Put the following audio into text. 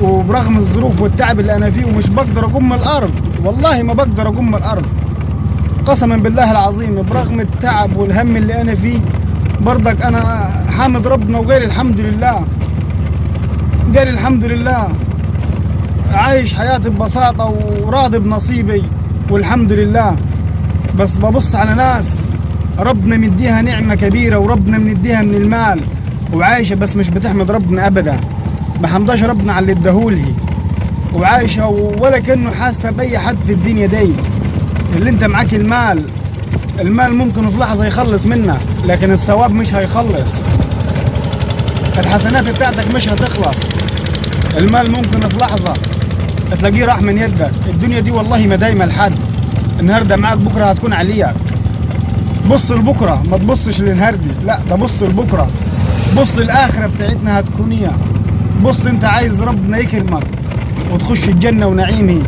وبرغم الظروف والتعب اللي انا فيه ومش بقدر اقوم من الارض، والله ما بقدر اقوم من الارض قسما بالله العظيم. برغم التعب والهم اللي انا فيه برضك انا حامد ربنا وقال الحمد لله، قال الحمد لله، عايش حياتي ببساطة وراضي بنصيبي والحمد لله. بس ببص على ناس ربنا مديها نعمة كبيرة وربنا مديها من المال وعايشة بس مش بتحمد ربنا أبدا، ما حمداش ربنا على اللي اداهولها، وعايشة ولا كأنه حاسة بأي حد في الدنيا دي. اللي انت معاك المال ممكن في لحظة يخلص منك، لكن الثواب مش هيخلص، الحسنات بتاعتك مش هتخلص. المال ممكن في لحظة تلاقيه راح من يدك. الدنيا دي والله ما دايما لحد، النهارده معاك بكره هتكون عليك. بص لبكره، ما تبصش للنهارده، لا ده بص لبكره، بص الاخره بتاعتنا هتكون ايه. بص انت عايز ربنا يكرمك وتخش الجنه ونعيمه،